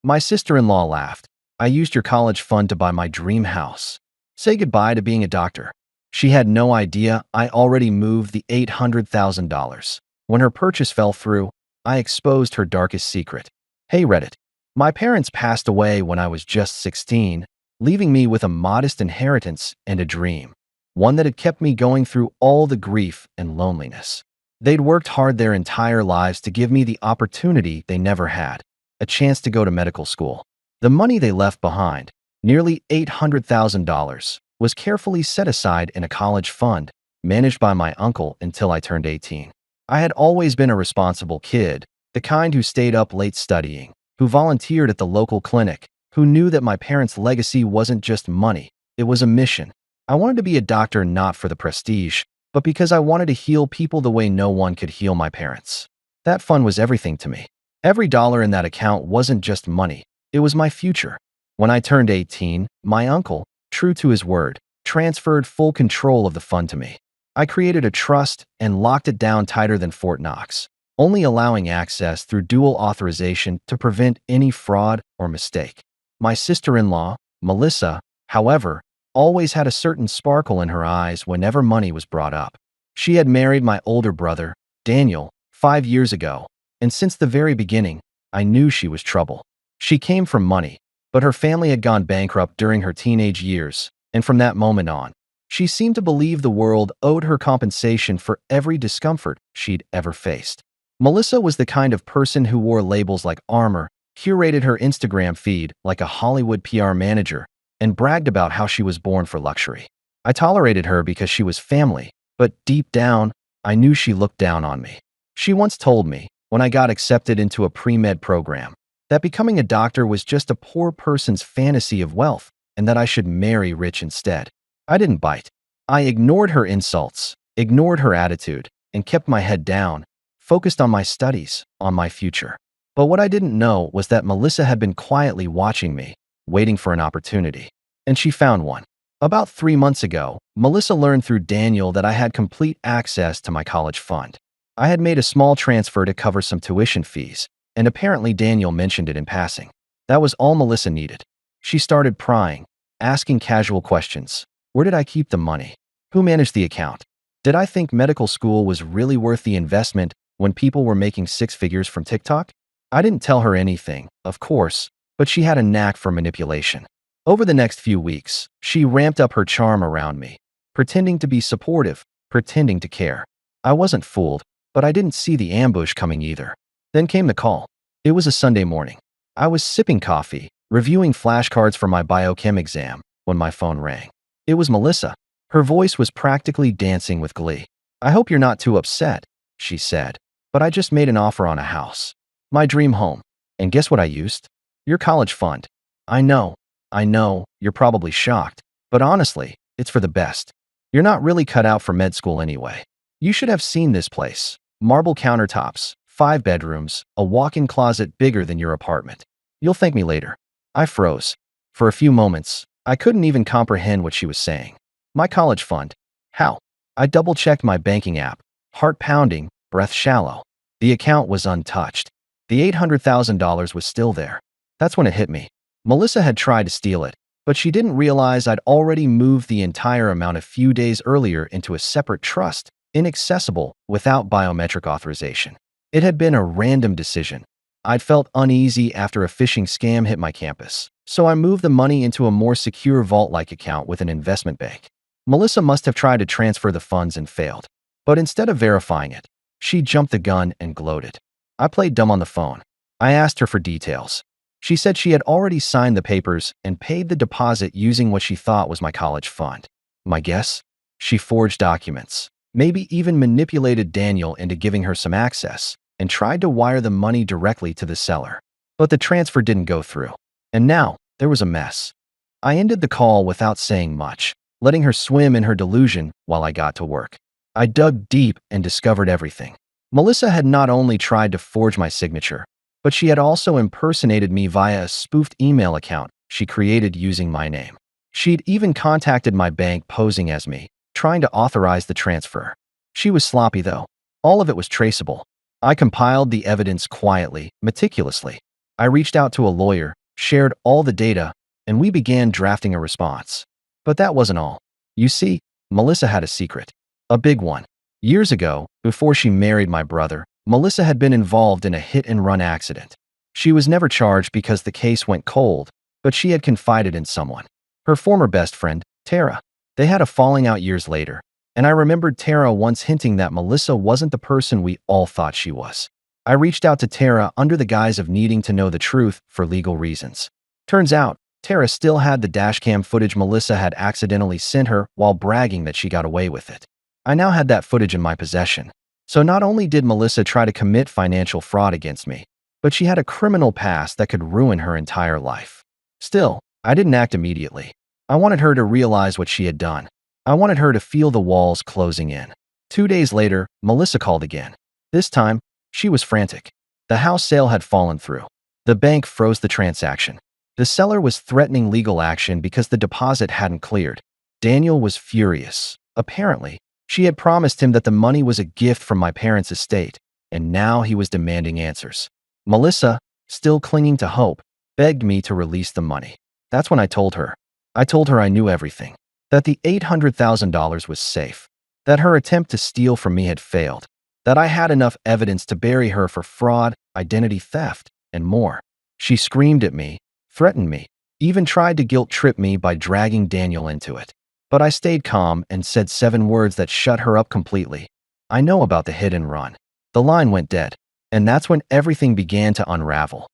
My sister-in-law laughed. I used your college fund to buy my dream house. Say goodbye to being a doctor. She had no idea I already moved the $800,000. When her purchase fell through, I exposed her darkest secret. Hey Reddit. My parents passed away when I was just 16, leaving me with a modest inheritance and a dream. One that had kept me going through all the grief and loneliness. They'd worked hard their entire lives to give me the opportunity they never had, a chance to go to medical school. The money they left behind, nearly $800,000, was carefully set aside in a college fund managed by my uncle until I turned 18. I had always been a responsible kid, the kind who stayed up late studying, who volunteered at the local clinic, who knew that my parents' legacy wasn't just money, it was a mission. I wanted to be a doctor not for the prestige, but because I wanted to heal people the way no one could heal my parents. That fund was everything to me. Every dollar in that account wasn't just money, it was my future. When I turned 18, my uncle, true to his word, transferred full control of the fund to me. I created a trust and locked it down tighter than Fort Knox, only allowing access through dual authorization to prevent any fraud or mistake. My sister-in-law, Melissa, however, always had a certain sparkle in her eyes whenever money was brought up. She had married my older brother, Daniel, 5 years ago, and since the very beginning, I knew she was trouble. She came from money, but her family had gone bankrupt during her teenage years, and from that moment on, she seemed to believe the world owed her compensation for every discomfort she'd ever faced. Melissa was the kind of person who wore labels like armor, curated her Instagram feed like a Hollywood PR manager, and bragged about how she was born for luxury. I tolerated her because she was family, but deep down, I knew she looked down on me. She once told me, when I got accepted into a pre-med program, that becoming a doctor was just a poor person's fantasy of wealth and that I should marry rich instead. I didn't bite. I ignored her insults, ignored her attitude, and kept my head down, focused on my studies, on my future. But what I didn't know was that Melissa had been quietly watching me, waiting for an opportunity. And she found one. About 3 months ago, Melissa learned through Daniel that I had complete access to my college fund. I had made a small transfer to cover some tuition fees, and apparently Daniel mentioned it in passing. That was all Melissa needed. She started prying, asking casual questions. Where did I keep the money? Who managed the account? Did I think medical school was really worth the investment when people were making 6 figures from TikTok? I didn't tell her anything, of course, but she had a knack for manipulation. Over the next few weeks, she ramped up her charm around me, pretending to be supportive, pretending to care. I wasn't fooled, but I didn't see the ambush coming either. Then came the call. It was a Sunday morning. I was sipping coffee, reviewing flashcards for my biochem exam, when my phone rang. It was Melissa. Her voice was practically dancing with glee. I hope you're not too upset, she said, but I just made an offer on a house. My dream home. And guess what I used? Your college fund. I know, you're probably shocked, but honestly, it's for the best. You're not really cut out for med school anyway. You should have seen this place. Marble countertops, 5 bedrooms, a walk-in closet bigger than your apartment. You'll thank me later. I froze. For a few moments, I couldn't even comprehend what she was saying. My college fund. How? I double-checked my banking app. Heart pounding, breath shallow. The account was untouched. The $800,000 was still there. That's when it hit me. Melissa had tried to steal it, but she didn't realize I'd already moved the entire amount a few days earlier into a separate trust, inaccessible without biometric authorization. It had been a random decision. I'd felt uneasy after a phishing scam hit my campus, so I moved the money into a more secure vault-like account with an investment bank. Melissa must have tried to transfer the funds and failed, but instead of verifying it, she jumped the gun and gloated. I played dumb on the phone. I asked her for details. She said she had already signed the papers and paid the deposit using what she thought was my college fund. My guess? She forged documents, maybe even manipulated Daniel into giving her some access, and tried to wire the money directly to the seller. But the transfer didn't go through. And now, there was a mess. I ended the call without saying much, letting her swim in her delusion while I got to work. I dug deep and discovered everything. Melissa had not only tried to forge my signature, but she had also impersonated me via a spoofed email account she created using my name. She'd even contacted my bank posing as me, trying to authorize the transfer. She was sloppy though. All of it was traceable. I compiled the evidence quietly, meticulously. I reached out to a lawyer, shared all the data, and we began drafting a response. But that wasn't all. You see, Melissa had a secret. A big one. Years ago, before she married my brother, Melissa had been involved in a hit-and-run accident. She was never charged because the case went cold, but she had confided in someone. Her former best friend, Tara. They had a falling out years later, and I remembered Tara once hinting that Melissa wasn't the person we all thought she was. I reached out to Tara under the guise of needing to know the truth for legal reasons. Turns out, Tara still had the dashcam footage Melissa had accidentally sent her while bragging that she got away with it. I now had that footage in my possession. So not only did Melissa try to commit financial fraud against me, but she had a criminal past that could ruin her entire life. Still, I didn't act immediately. I wanted her to realize what she had done. I wanted her to feel the walls closing in. 2 days later, Melissa called again. This time, she was frantic. The house sale had fallen through. The bank froze the transaction. The seller was threatening legal action because the deposit hadn't cleared. Daniel was furious. Apparently, she had promised him that the money was a gift from my parents' estate, and now he was demanding answers. Melissa, still clinging to hope, begged me to release the money. That's when I told her. I told her I knew everything. That the $800,000 was safe. That her attempt to steal from me had failed. That I had enough evidence to bury her for fraud, identity theft, and more. She screamed at me, threatened me, even tried to guilt-trip me by dragging Daniel into it. But I stayed calm and said 7 words that shut her up completely. I know about the hit and run. The line went dead. And that's when everything began to unravel.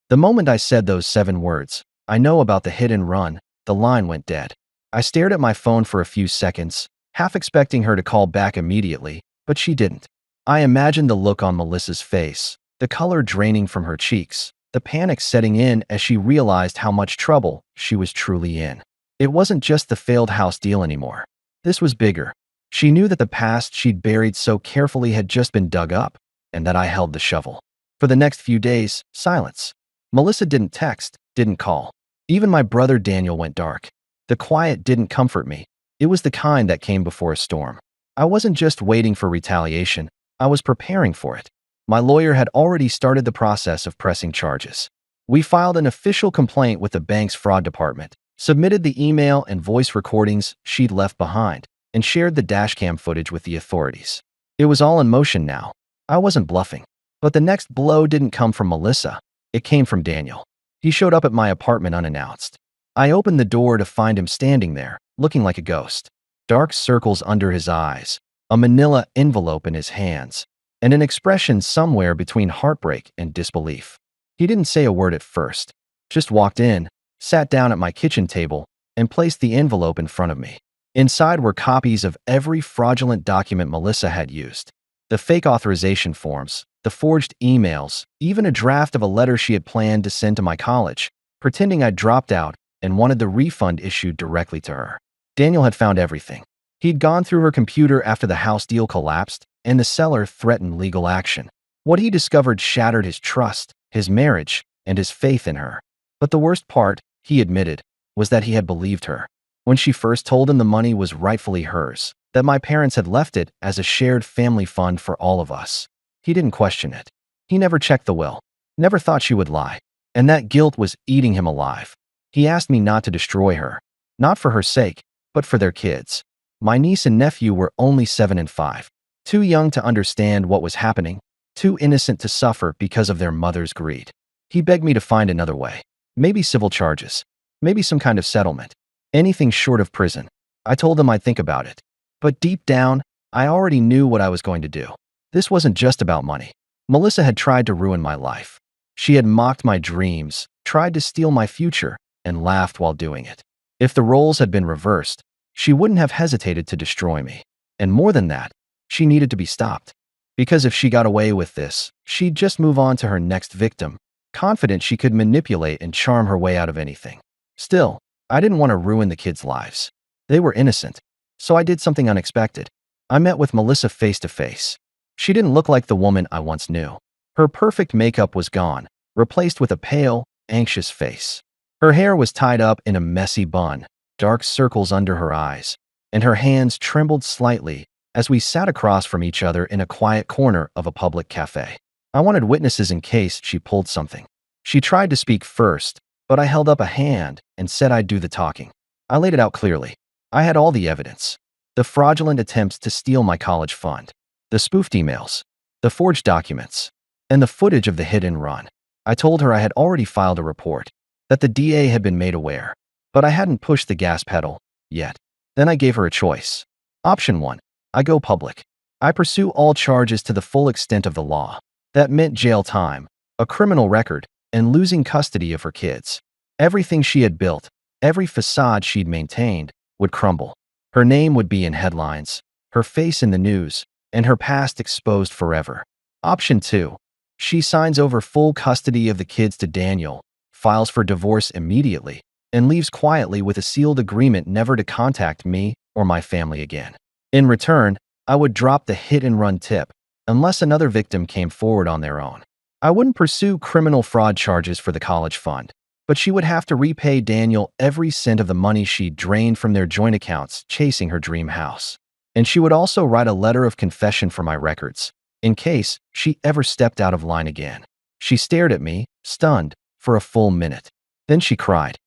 The moment I said those 7 words, I know about the hit and run, the line went dead. I stared at my phone for a few seconds, half expecting her to call back immediately, but she didn't. I imagined the look on Melissa's face, the color draining from her cheeks, the panic setting in as she realized how much trouble she was truly in. It wasn't just the failed house deal anymore. This was bigger. She knew that the past she'd buried so carefully had just been dug up, and that I held the shovel. For the next few days, silence. Melissa didn't text, didn't call. Even my brother Daniel went dark. The quiet didn't comfort me. It was the kind that came before a storm. I wasn't just waiting for retaliation. I was preparing for it. My lawyer had already started the process of pressing charges. We filed an official complaint with the bank's fraud department, submitted the email and voice recordings she'd left behind, and shared the dashcam footage with the authorities. It was all in motion now. I wasn't bluffing. But the next blow didn't come from Melissa. It came from Daniel. He showed up at my apartment unannounced. I opened the door to find him standing there, looking like a ghost. Dark circles under his eyes, a manila envelope in his hands, and an expression somewhere between heartbreak and disbelief. He didn't say a word at first, just walked in, sat down at my kitchen table, and placed the envelope in front of me. Inside were copies of every fraudulent document Melissa had used. The fake authorization forms, the forged emails, even a draft of a letter she had planned to send to my college, pretending I'd dropped out and wanted the refund issued directly to her. Daniel had found everything. He'd gone through her computer after the house deal collapsed, and the seller threatened legal action. What he discovered shattered his trust, his marriage, and his faith in her. But the worst part, he admitted, was that he had believed her. When she first told him the money was rightfully hers, that my parents had left it as a shared family fund for all of us. He didn't question it. He never checked the will, never thought she would lie, and that guilt was eating him alive. He asked me not to destroy her, not for her sake, but for their kids. My niece and nephew were only 7 and 5, too young to understand what was happening, too innocent to suffer because of their mother's greed. He begged me to find another way, maybe civil charges, maybe some kind of settlement, anything short of prison. I told him I'd think about it. But deep down, I already knew what I was going to do. This wasn't just about money. Melissa had tried to ruin my life. She had mocked my dreams, tried to steal my future, and laughed while doing it. If the roles had been reversed, she wouldn't have hesitated to destroy me. And more than that, she needed to be stopped. Because if she got away with this, she'd just move on to her next victim, confident she could manipulate and charm her way out of anything. Still, I didn't want to ruin the kids' lives. They were innocent. So I did something unexpected. I met with Melissa face to face. She didn't look like the woman I once knew. Her perfect makeup was gone, replaced with a pale, anxious face. Her hair was tied up in a messy bun, dark circles under her eyes, and her hands trembled slightly as we sat across from each other in a quiet corner of a public cafe. I wanted witnesses in case she pulled something. She tried to speak first, but I held up a hand and said I'd do the talking. I laid it out clearly. I had all the evidence. The fraudulent attempts to steal my college fund, the spoofed emails, the forged documents, and the footage of the hit and run. I told her I had already filed a report, that the DA had been made aware, but I hadn't pushed the gas pedal yet. Then I gave her a choice. Option 1. I go public. I pursue all charges to the full extent of the law. That meant jail time, a criminal record, and losing custody of her kids. Everything she had built, every facade she'd maintained, would crumble. Her name would be in headlines, her face in the news, and her past exposed forever. Option 2. She signs over full custody of the kids to Daniel, files for divorce immediately, and leaves quietly with a sealed agreement never to contact me or my family again. In return, I would drop the hit-and-run tip, unless another victim came forward on their own. I wouldn't pursue criminal fraud charges for the college fund, but she would have to repay Daniel every cent of the money she'd drained from their joint accounts chasing her dream house. And she would also write a letter of confession for my records, in case she ever stepped out of line again. She stared at me, stunned, for a full minute. Then she cried.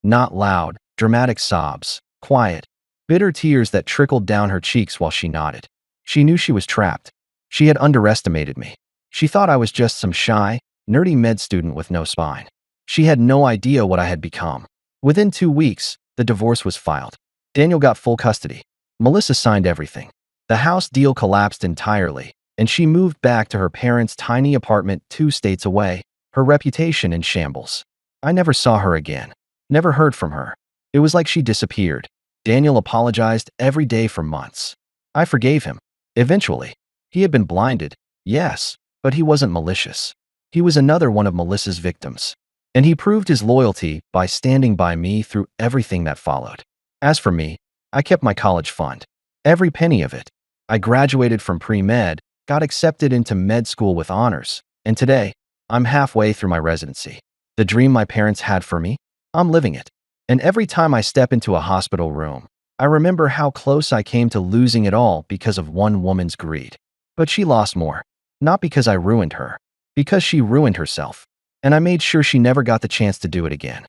Not loud, dramatic sobs, quiet, bitter tears that trickled down her cheeks while she nodded. She knew she was trapped. She had underestimated me. She thought I was just some shy, nerdy med student with no spine. She had no idea what I had become. Within 2 weeks, the divorce was filed. Daniel got full custody. Melissa signed everything. The house deal collapsed entirely, and she moved back to her parents' tiny apartment 2 states away, her reputation in shambles. I never saw her again. Never heard from her. It was like she disappeared. Daniel apologized every day for months. I forgave him. Eventually. He had been blinded, yes, but he wasn't malicious. He was another one of Melissa's victims. And he proved his loyalty by standing by me through everything that followed. As for me, I kept my college fund. Every penny of it. I graduated from pre-med, got accepted into med school with honors, and today, I'm halfway through my residency. The dream my parents had for me, I'm living it. And every time I step into a hospital room, I remember how close I came to losing it all because of one woman's greed. But she lost more. Not because I ruined her, because she ruined herself. And I made sure she never got the chance to do it again.